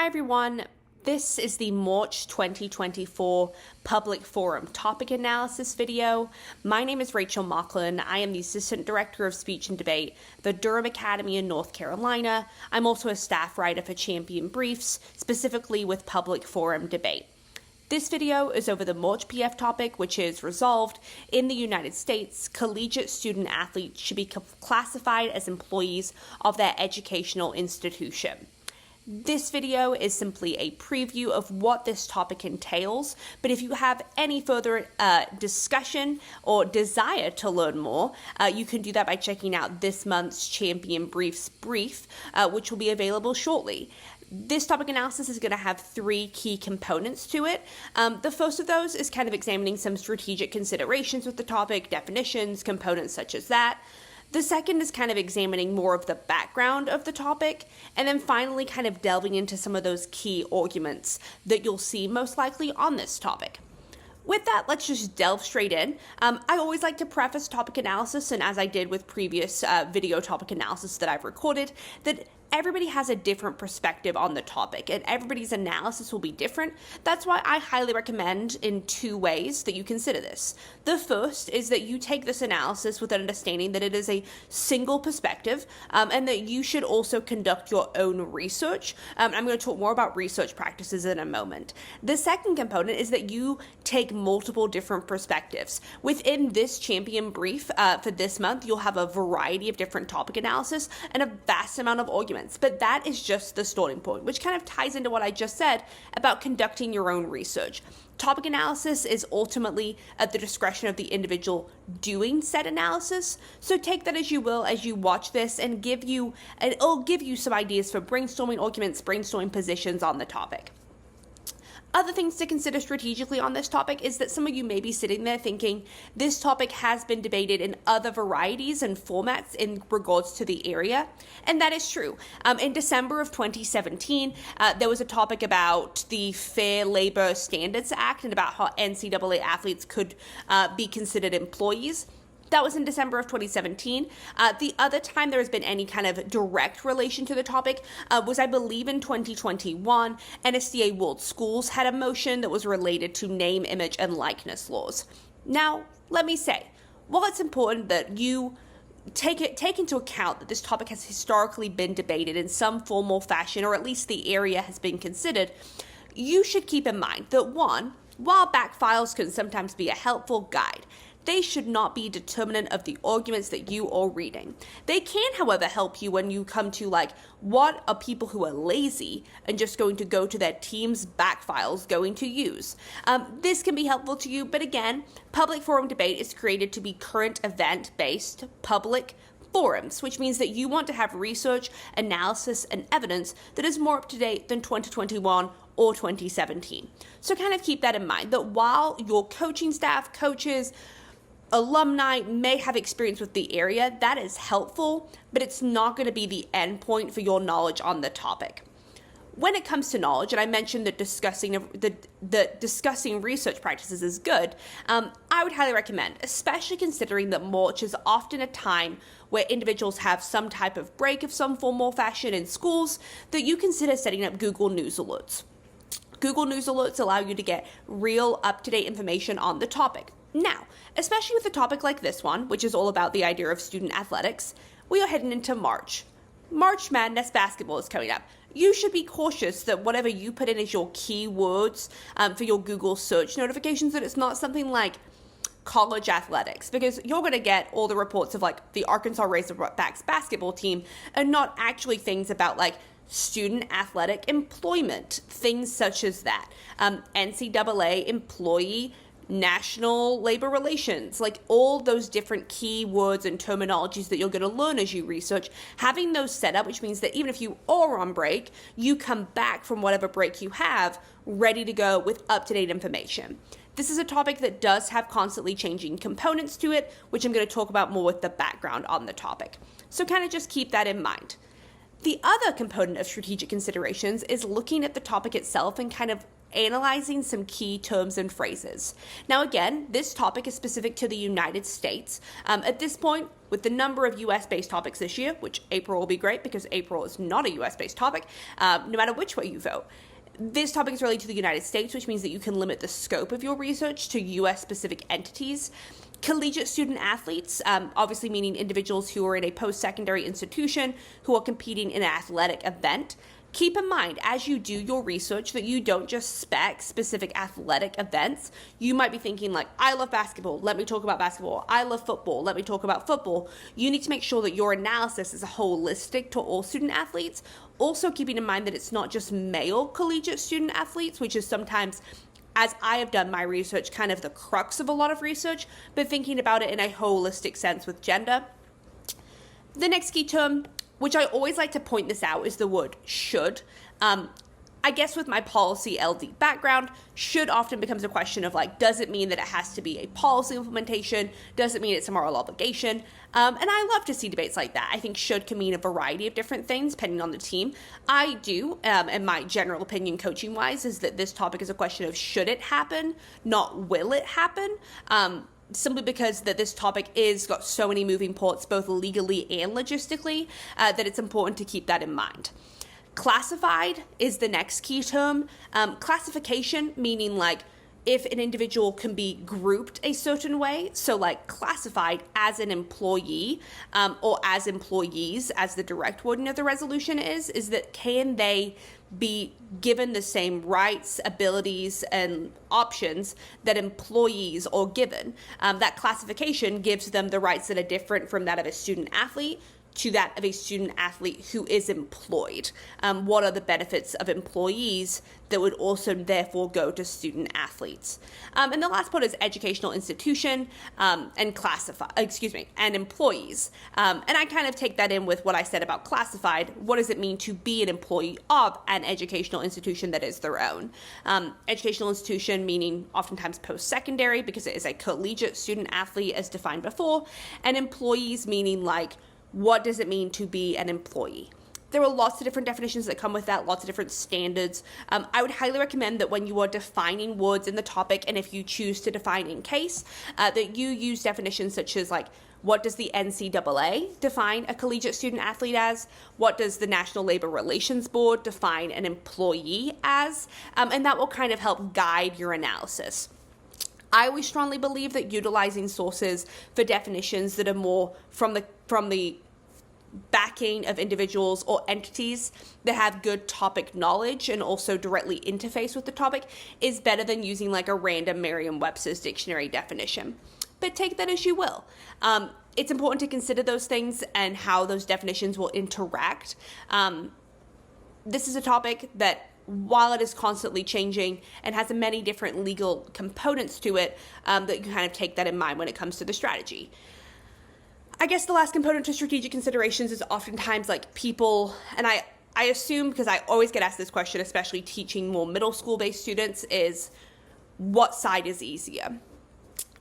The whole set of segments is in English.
Hi everyone, this is the March 2024 Public Forum topic analysis video. My name is Rachel Mauchline. I am the Assistant Director of Speech and Debate at the Durham Academy in North Carolina. I'm also a staff writer for Champion Briefs, specifically with Public Forum Debate. This video is over the March PF topic, which is resolved in the United States. Collegiate student athletes should be classified as employees of their educational institution. This video is simply a preview of what this topic entails, but if you have any further discussion or desire to learn more, you can do that by checking out this month's Champion Briefs brief, which will be available shortly. This topic analysis is going to have three key components to it. The first of those is kind of examining some strategic considerations with the topic, definitions, components such as that. The second is kind of examining more of the background of the topic, and then finally kind of delving into some of those key arguments that you'll see most likely on this topic. With that, let's just delve straight in. I always like to preface topic analysis, and as I did with previous video topic analysis that I've recorded, that everybody has a different perspective on the topic, and everybody's analysis will be different. That's why I highly recommend in two ways that you consider this. The first is that you take this analysis with an understanding that it is a single perspective, and that you should also conduct your own research. I'm going to talk more about research practices in a moment. The second component is that you take multiple different perspectives. Within this champion brief for this month, you'll have a variety of different topic analysis and a vast amount of arguments. But that is just the starting point, which kind of ties into what I just said about conducting your own research. Topic analysis is ultimately at the discretion of the individual doing said analysis. So take that as you will as you watch this, and it'll give you some ideas for brainstorming arguments, brainstorming positions on the topic. Other things to consider strategically on this topic is that some of you may be sitting there thinking this topic has been debated in other varieties and formats in regards to the area, and that is true. In December of 2017, there was a topic about the Fair Labor Standards Act and about how NCAA athletes could be considered employees. That was in December of 2017. The other time there has been any kind of direct relation to the topic was, I believe, in 2021. NSDA World Schools had a motion that was related to name, image, and likeness laws. Now, let me say, while it's important that you take into account that this topic has historically been debated in some formal fashion, or at least the area has been considered, you should keep in mind that, one, while back files can sometimes be a helpful guide, they should not be determinant of the arguments that you are reading. They can, however, help you when you come to, what are people who are lazy and just going to go to their team's back files going to use. This can be helpful to you, but again, public forum debate is created to be current event-based public forums, which means that you want to have research, analysis, and evidence that is more up to date than 2021 or 2017. So kind of keep that in mind, that while your coaching staff, coaches, alumni may have experience with the area, that is helpful, but it's not going to be the end point for your knowledge on the topic. When it comes to knowledge, and I mentioned that discussing research practices is good, I would highly recommend, especially considering that March is often a time where individuals have some type of break of some form or fashion in schools, that you consider setting up Google News alerts. Google News alerts allow you to get real up-to-date information on the topic. Now, especially with a topic like this one, which is all about the idea of student athletics, we are heading into March. March Madness basketball is coming up. You should be cautious that whatever you put in as your keywords for your Google search notifications, that it's not something like college athletics, because you're going to get all the reports of the Arkansas Razorbacks basketball team and not actually things about student athletic employment, things such as that. NCAA employee national labor relations, all those different keywords and terminologies that you're going to learn as you research, having those set up, which means that even if you are on break, you come back from whatever break you have ready to go with up-to-date information. This is a topic that does have constantly changing components to it, which I'm going to talk about more with the background on the topic. So kind of just keep that in mind. The other component of strategic considerations is looking at the topic itself and kind of analyzing some key terms and phrases. Now again, this topic is specific to the United States. At this point, with the number of US-based topics this year, which April will be great because April is not a US-based topic, no matter which way you vote, this topic is related to the United States, which means that you can limit the scope of your research to US-specific entities. Collegiate student athletes, obviously meaning individuals who are in a post-secondary institution who are competing in an athletic event. Keep in mind, as you do your research, that you don't just spec specific athletic events. You might be thinking like, I love basketball, let me talk about basketball. I love football, let me talk about football. You need to make sure that your analysis is holistic to all student athletes. Also keeping in mind that it's not just male collegiate student athletes, which is sometimes, as I have done my research, kind of the crux of a lot of research, but thinking about it in a holistic sense with gender. The next key term, which I always like to point this out, is the word should. I guess with my policy LD background, should often becomes a question of like, does it mean that it has to be a policy implementation? Does it mean it's a moral obligation? And I love to see debates like that. I think should can mean a variety of different things depending on the team. I do, and my general opinion coaching wise is that this topic is a question of should it happen, not will it happen. Simply because that this topic is got so many moving parts, both legally and logistically, that it's important to keep that in mind. Classified is the next key term. Classification meaning like if an individual can be grouped a certain way, so like classified as an employee or as employees, as the direct wording of the resolution is that can they be given the same rights, abilities, and options that employees are given. That classification gives them the rights that are different from that of a student athlete to that of a student athlete who is employed. What are the benefits of employees that would also therefore go to student athletes? And the last part is educational institution and employees. And I kind of take that in with what I said about classified. What does it mean to be an employee of an educational institution that is their own? Educational institution meaning oftentimes post-secondary because it is a collegiate student athlete as defined before, and employees meaning like, what does it mean to be an employee? There are lots of different definitions that come with that, lots of different standards. I would highly recommend that when you are defining words in the topic, and if you choose to define in case, that you use definitions such as like, what does the NCAA define a collegiate student athlete as? What does the National Labor Relations Board define an employee as? And that will kind of help guide your analysis. I always strongly believe that utilizing sources for definitions that are more from the backing of individuals or entities that have good topic knowledge and also directly interface with the topic is better than using like a random Merriam-Webster's dictionary definition. But take that as you will. It's important to consider those things and how those definitions will interact. This is a topic that, while it is constantly changing and has many different legal components to it, that you kind of take that in mind when it comes to the strategy. I guess the last component to strategic considerations is oftentimes like people, and I assume, because I always get asked this question, especially teaching more middle school-based students, is what side is easier?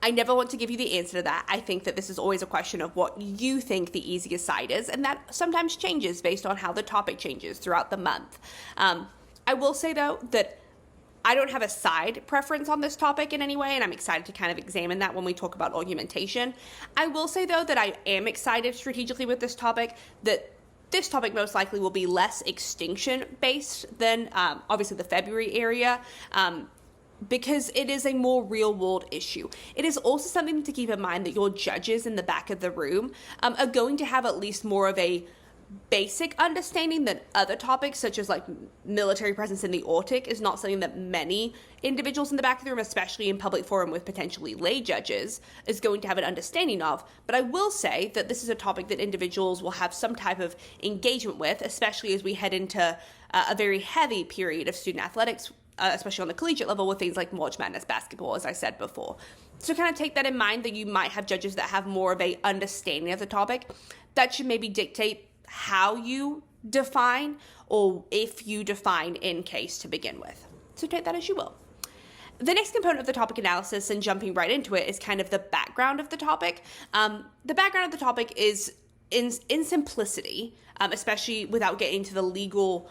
I never want to give you the answer to that. I think that this is always a question of what you think the easiest side is, and that sometimes changes based on how the topic changes throughout the month. I will say, though, that I don't have a side preference on this topic in any way, and I'm excited to kind of examine that when we talk about argumentation. I will say, though, that I am excited strategically with this topic, that this topic most likely will be less extinction-based than, obviously, the February area, because it is a more real-world issue. It is also something to keep in mind that your judges in the back of the room are going to have at least more of a basic understanding than other topics, such as like military presence in the Arctic is not something that many individuals in the back of the room, especially in public forum with potentially lay judges, is going to have an understanding of. But I will say that this is a topic that individuals will have some type of engagement with, especially as we head into a very heavy period of student athletics, especially on the collegiate level with things like March Madness basketball, as I said before. So kind of take that in mind, that you might have judges that have more of a understanding of the topic. That should maybe dictate how you define, or if you define in case to begin with. So take that as you will. The next component of the topic analysis, and jumping right into it, is kind of the background of the topic. The background of the topic is in simplicity, especially without getting into the legal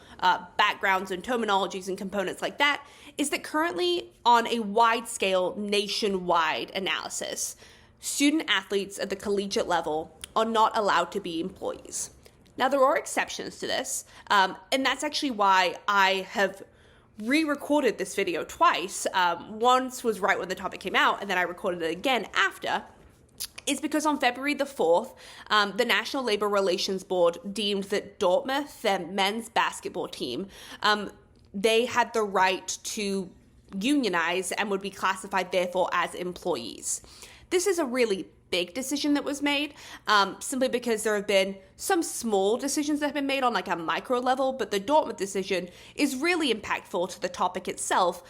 backgrounds and terminologies and components like that, is that currently on a wide scale, nationwide analysis, student athletes at the collegiate level are not allowed to be employees. Now, there are exceptions to this, and that's actually why I have re-recorded this video twice. Once was right when the topic came out, and then I recorded it again after, is because on February the 4th, the National Labor Relations Board deemed that Dartmouth, their men's basketball team, they had the right to unionize and would be classified, therefore, as employees. This is a really big decision that was made, simply because there have been some small decisions that have been made on like a micro level, but the Dartmouth decision is really impactful to the topic itself,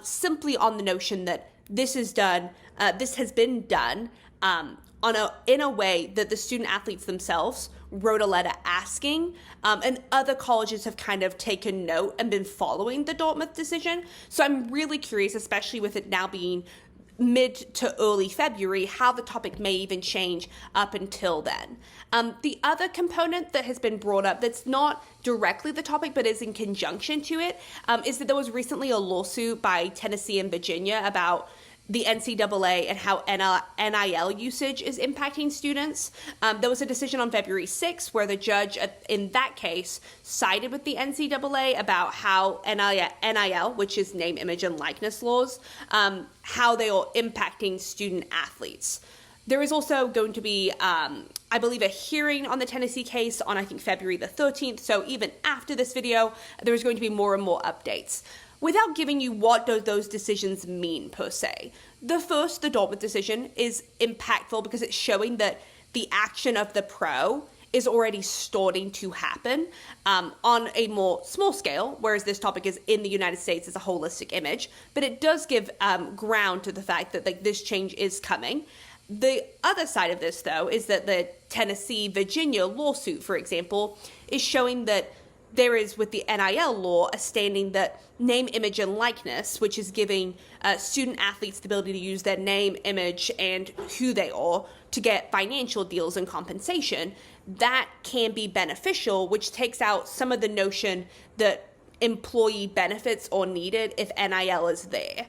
simply on the notion that this has been done in a way that the student athletes themselves wrote a letter asking, and other colleges have kind of taken note and been following the Dartmouth decision. So I'm really curious, especially with it now being mid to early February, how the topic may even change up until then. The other component that has been brought up that's not directly the topic but is in conjunction to it, is that there was recently a lawsuit by Tennessee and Virginia about the NCAA and how NIL usage is impacting students. There was a decision on February 6th where the judge in that case sided with the NCAA about how NIL, which is name, image, and likeness laws, how they are impacting student athletes. There is also going to be, I believe, a hearing on the Tennessee case on, I think, February the 13th. So even after this video, there's going to be more and more updates. Without giving you what do those decisions mean per se. The Dartmouth decision is impactful because it's showing that the action of the pro is already starting to happen on a more small scale, whereas this topic is in the United States as a holistic image. But it does give ground to the fact that like this change is coming. The other side of this, though, is that the Tennessee-Virginia lawsuit, for example, is showing that there is, with the NIL law, a standing that name, image, and likeness, which is giving student athletes the ability to use their name, image, and who they are to get financial deals and compensation, that can be beneficial, which takes out some of the notion that employee benefits are needed if NIL is there.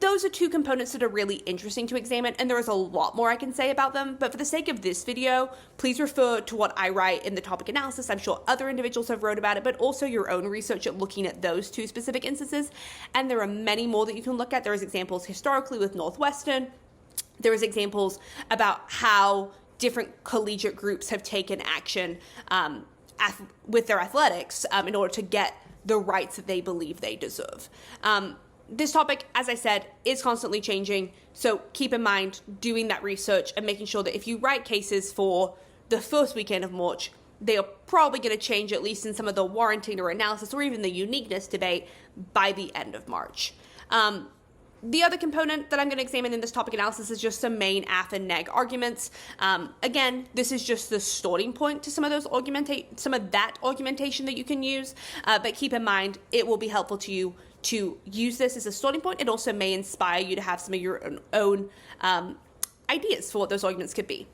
Those are two components that are really interesting to examine, and there is a lot more I can say about them, but for the sake of this video, please refer to what I write in the topic analysis. I'm sure other individuals have wrote about it, but also your own research at looking at those two specific instances, and there are many more that you can look at. There is examples historically with Northwestern. There is examples about how different collegiate groups have taken action with their athletics in order to get the rights that they believe they deserve. This topic, as I said, is constantly changing, so keep in mind doing that research and making sure that if you write cases for the first weekend of March, they are probably going to change, at least in some of the warranting or analysis or even the uniqueness debate, by the end of March. The other component that I'm going to examine in this topic analysis is just some main AF and neg arguments. Again, this is just the starting point to some of that argumentation that you can use, but keep in mind it will be helpful to you to use this as a starting point. It also may inspire you to have some of your own ideas for what those arguments could be.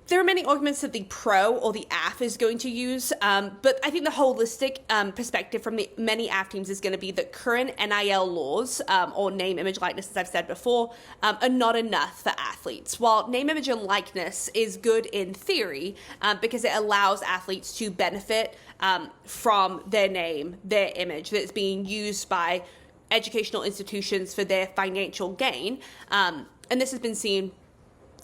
There are many arguments that the pro or the AF is going to use, but I think the holistic perspective from the many AF teams is going to be that current NIL laws, or name, image, likeness, as I've said before, are not enough for athletes. While name, image, and likeness is good in theory because it allows athletes to benefit from their name, their image, that's being used by educational institutions for their financial gain, and this has been seen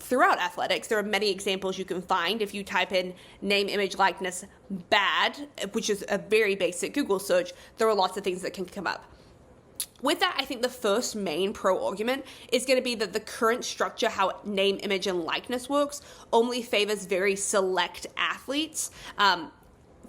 throughout athletics. There are many examples you can find. If you type in name, image, likeness, bad, which is a very basic Google search, there are lots of things that can come up. With that, I think the first main pro argument is going to be that the current structure, how name, image, and likeness works, only favors very select athletes.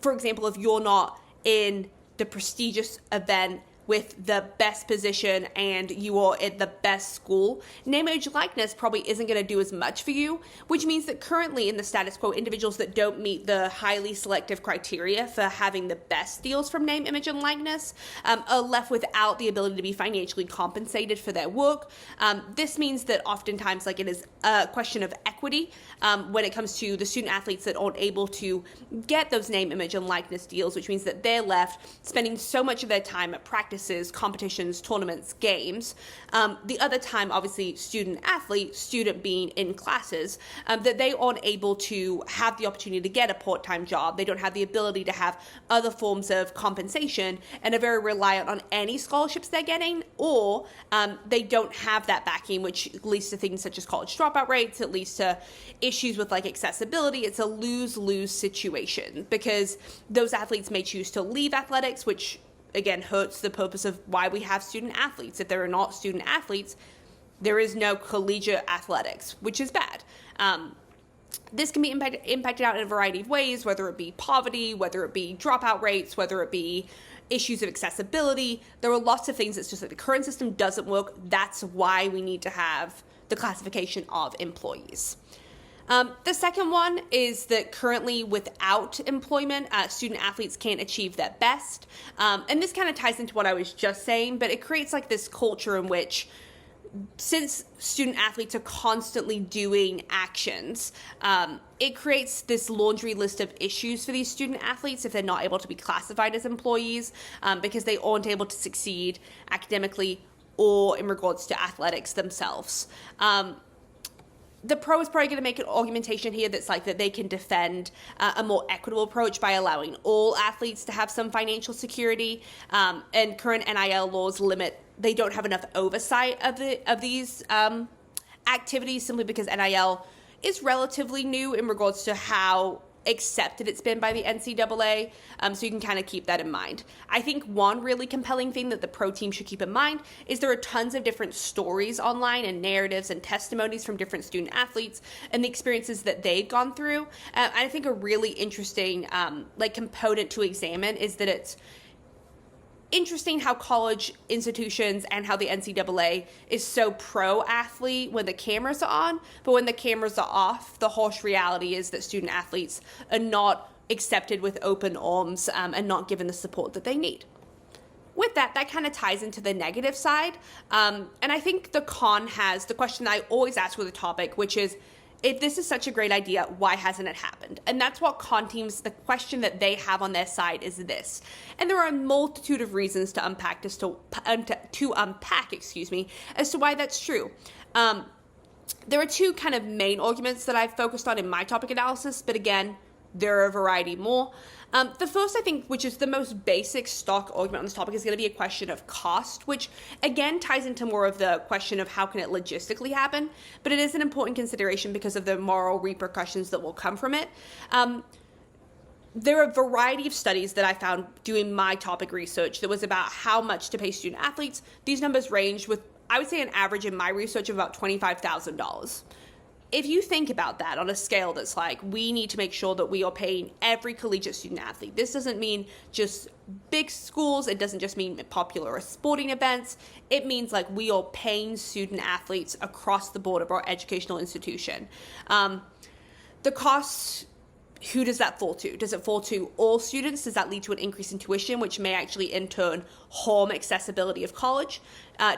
For example, if you're not in the prestigious event with the best position and you are at the best school, name, image, likeness probably isn't going to do as much for you, which means that currently in the status quo, individuals that don't meet the highly selective criteria for having the best deals from name, image, and likeness are left without the ability to be financially compensated for their work. This means that oftentimes it is a question of equity when it comes to the student athletes that aren't able to get those name, image, and likeness deals, which means that they're left spending so much of their time at practices, competitions, tournaments, games. The other time, obviously, student athlete, student being in classes, that they aren't able to have the opportunity to get a part-time job. They don't have the ability to have other forms of compensation and are very reliant on any scholarships they're getting, or they don't have that backing, which leads to things such as college dropout rates. It leads to issues with accessibility. It's a lose-lose situation because those athletes may choose to leave athletics, which again hurts the purpose of why we have student athletes. If there are not student athletes, there is no collegiate athletics, which is bad. This can be impacted out in a variety of ways, whether it be poverty, whether it be dropout rates, whether it be issues of accessibility. There are lots of things. It's just the current system doesn't work. That's why we need to have the classification of employees. The second one is that currently without employment, student athletes can't achieve their best. And this kind of ties into what I was just saying, but it creates this culture in which, since student athletes are constantly doing actions, it creates this laundry list of issues for these student athletes if they're not able to be classified as employees because they aren't able to succeed academically or in regards to athletics themselves. The pro is probably going to make an argumentation here that's that they can defend a more equitable approach by allowing all athletes to have some financial security, and current NIL laws they don't have enough oversight of these activities simply because NIL is relatively new in regards to how accepted it's been by the NCAA, so you can kind of keep that in mind. I think one really compelling thing that the pro team should keep in mind is there are tons of different stories online and narratives and testimonies from different student athletes and the experiences that they've gone through. I think a really interesting component to examine is that it's interesting how college institutions and how the NCAA is so pro-athlete when the cameras are on, but when the cameras are off, the harsh reality is that student athletes are not accepted with open arms and not given the support that they need. With that kind of ties into the negative side. And I think the con has the question that I always ask with a topic, which is, if this is such a great idea, why hasn't it happened? And that's what con teams, the question that they have on their side is this. And there are a multitude of reasons to unpack as to why that's true. There are two kind of main arguments that I've focused on in my topic analysis, but again, there are a variety more. The first, I think, which is the most basic stock argument on this topic, is going to be a question of cost, which again ties into more of the question of how can it logistically happen, but it is an important consideration because of the moral repercussions that will come from it. There are a variety of studies that I found doing my topic research that was about how much to pay student athletes. These numbers range with, I would say, an average in my research of about $25,000. If you think about that on a scale that's we need to make sure that we are paying every collegiate student athlete. This doesn't mean just big schools. It doesn't just mean popular sporting events. It means we are paying student athletes across the board of our educational institution. The costs, who does that fall to? Does it fall to all students? Does that lead to an increase in tuition, which may actually in turn harm accessibility of college?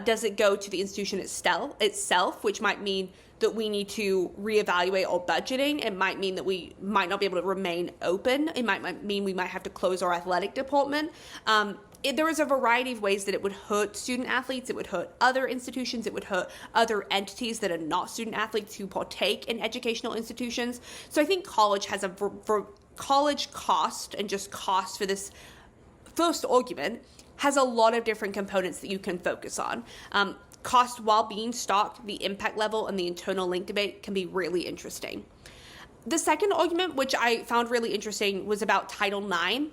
Does it go to the institution itself, which might mean that we need to reevaluate our budgeting? It might mean that we might not be able to remain open. It might mean we might have to close our athletic department. There is a variety of ways that it would hurt student athletes. It would hurt other institutions. It would hurt other entities that are not student athletes who partake in educational institutions. So I think college has for college cost, and just cost for this first argument, has a lot of different components that you can focus on. Cost while being stocked, the impact level, and the internal link debate can be really interesting. The second argument, which I found really interesting, was about Title IX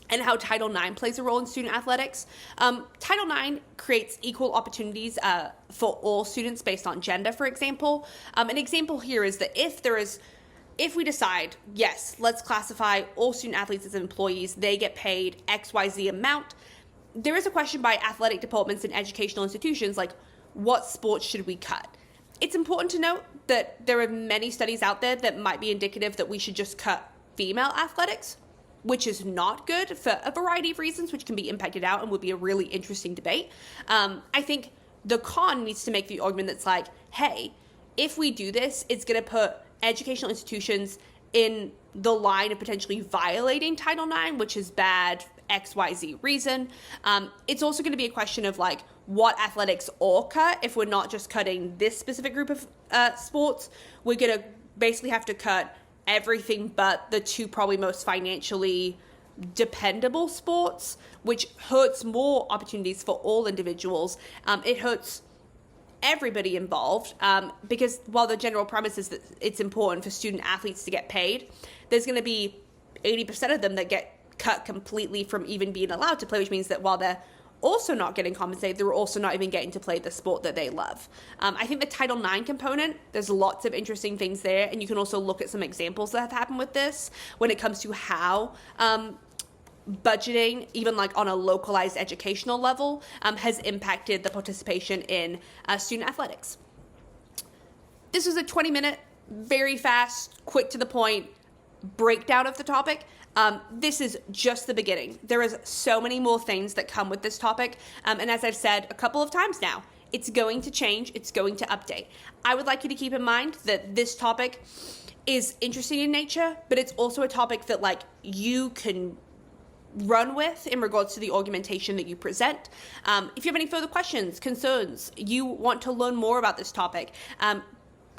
and how Title IX plays a role in student athletics. Title IX creates equal opportunities for all students based on gender, for example. An example here is that if we decide, yes, let's classify all student athletes as employees, they get paid XYZ amount, there is a question by athletic departments and educational institutions, like, what sports should we cut? It's important to note that there are many studies out there that might be indicative that we should just cut female athletics, which is not good for a variety of reasons, which can be impacted out and would be a really interesting debate. I think the con needs to make the argument that's like, hey, if we do this, it's going to put educational institutions in the line of potentially violating Title IX, which is bad, XYZ reason. It's also going to be a question of like what athletics are cut. If we're not just cutting this specific group of sports, we're going to basically have to cut everything but the two probably most financially dependable sports, which hurts more opportunities for all individuals. It hurts everybody involved, because while the general premise is that it's important for student athletes to get paid, there's going to be 80% of them that get cut completely from even being allowed to play, which means that while they're also not getting compensated, they're also not even getting to play the sport that they love. I think the Title IX component, there's lots of interesting things there, and you can also look at some examples that have happened with this when it comes to how budgeting, even like on a localized educational level, has impacted the participation in student athletics. This was a 20-minute, very fast, quick to the point breakdown of the topic. This is just the beginning. There is so many more things that come with this topic. And as I've said a couple of times now, it's going to change. It's going to update. I would like you to keep in mind that this topic is interesting in nature, but it's also a topic that like you can run with in regards to the argumentation that you present. If you have any further questions, concerns, you want to learn more about this topic,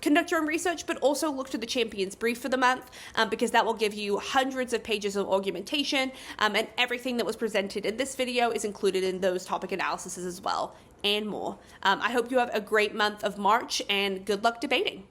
conduct your own research, but also look to the Champions Brief for the month, because that will give you hundreds of pages of argumentation, and everything that was presented in this video is included in those topic analyses as well, and more. I hope you have a great month of March, and good luck debating.